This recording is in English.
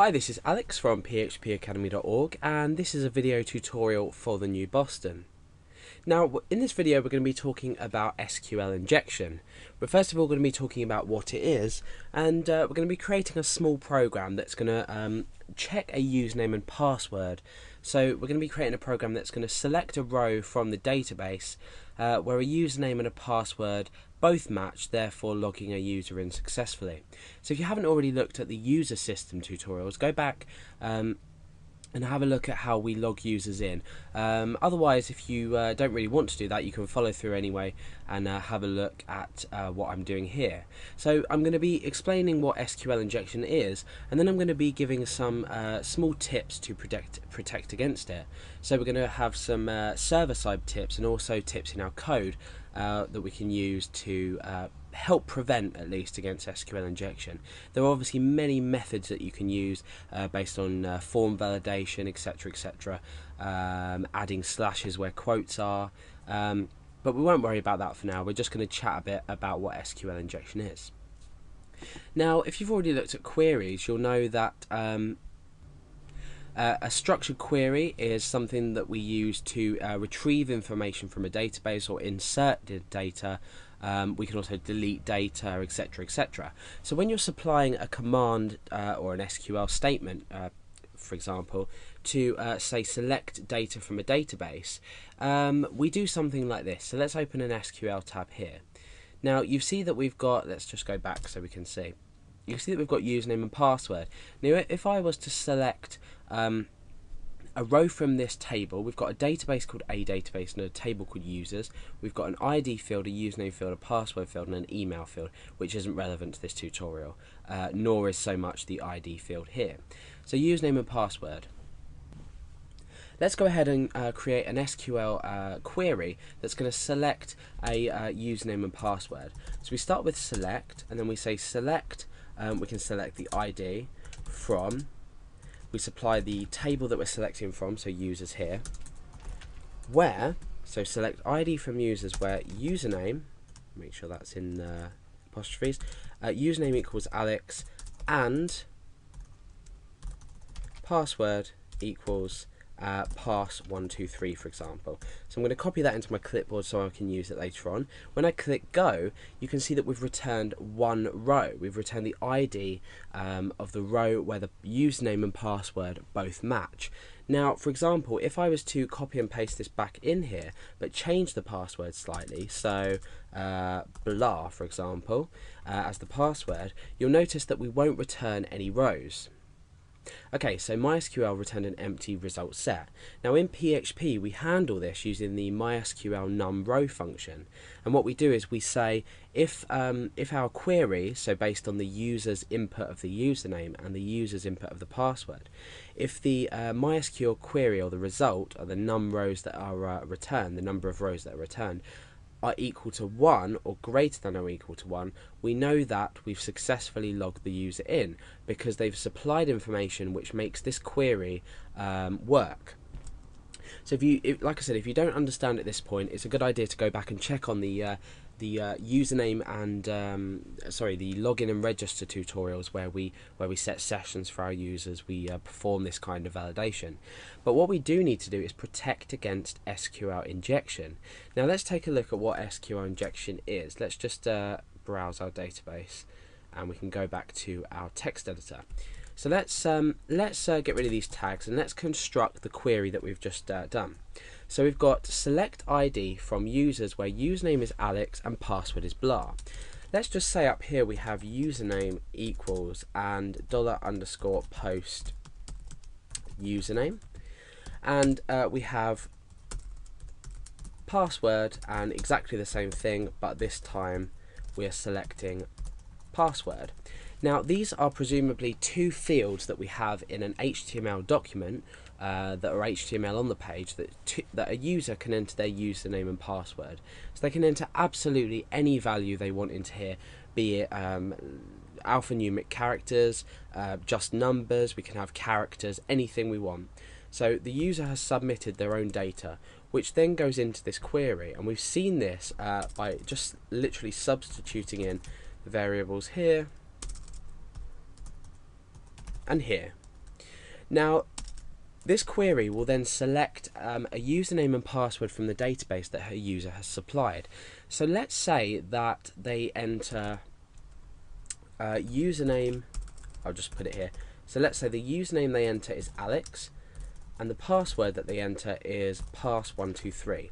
Hi, this is Alex from phpacademy.org, and this is a video tutorial for the new Boston. Now, in this video we're going to be talking about SQL injection. But first of all, we're going to be talking about what it is, and we're going to be creating a small program that's going to check a username and password. So we're going to be creating a program that's going to select a row from the database where a username and a password both match, therefore logging a user in successfully. So if you haven't already looked at the user system tutorials, go back and have a look at how we log users in. Otherwise, if you don't really want to do that, you can follow through anyway and have a look at what I'm doing here. So I'm going to be explaining what SQL injection is, and then I'm going to be giving some small tips to protect against it. So we're going to have some server-side tips and also tips in our code that we can use to help prevent, at least, against SQL injection. There are obviously many methods that you can use based on form validation, etc, etc, adding slashes where quotes are, but we won't worry about that for now. We're just going to chat a bit about what SQL injection is. Now, if you've already looked at queries, you'll know that a structured query is something that we use to retrieve information from a database or insert data. We can also delete data, etc, etc. So when you're supplying a command or an SQL statement, for example, to say select data from a database, we do something like this. So let's open an SQL tab here. Now you see that we've got, let's just go back so we can see. You see that we've got username and password. Now if I was to select a row from this table, we've got a database called a database and a table called users. We've got an ID field, a username field, a password field, and an email field, which isn't relevant to this tutorial, nor is so much the ID field here. So username and password. Let's go ahead and create an SQL query that's going to select a username and password. So we start with select, and then we say select. We can select the ID from. We supply the table that we're selecting from, so users here, where, so select ID from users where username, make sure that's in apostrophes, username equals Alex and password equals pass123, for example. So I'm going to copy that into my clipboard so I can use it later on. When I click go, you can see that we've returned one row. We've returned the ID of the row where the username and password both match. Now, for example, if I was to copy and paste this back in here, but change the password slightly, so blah, for example, as the password, you'll notice that we won't return any rows. Okay, so MySQL returned an empty result set. Now in PHP we handle this using the MySQL numRow function, and what we do is we say if our query, so based on the user's input of the username and the user's input of the password, if the MySQL query or the result or the numRows that are returned, the number of rows that are returned, are equal to 1 or greater than or equal to 1, we know that we've successfully logged the user in because they've supplied information which makes this query work. So like I said, if you don't understand at this point, it's a good idea to go back and check on the username and the login and register tutorials where we set sessions for our users. We perform this kind of validation. But what we do need to do is protect against SQL injection. Now let's take a look at what SQL injection is. Let's just browse our database and we can go back to our text editor. So let's get rid of these tags and let's construct the query that we've just done. So we've got select ID from users where username is Alex and password is blah. Let's just say up here we have username equals and $_post username, and we have password and exactly the same thing, but this time we are selecting password. Now these are presumably two fields that we have in an HTML document that are HTML on the page that a user can enter their username and password. So they can enter absolutely any value they want into here, be it alphanumeric characters, just numbers, we can have characters, anything we want. So the user has submitted their own data, which then goes into this query, and we've seen this by just literally substituting in the variables here and here. Now, this query will then select a username and password from the database that her user has supplied. So let's say that they enter username, I'll just put it here. So let's say the username they enter is Alex, and the password that they enter is pass123.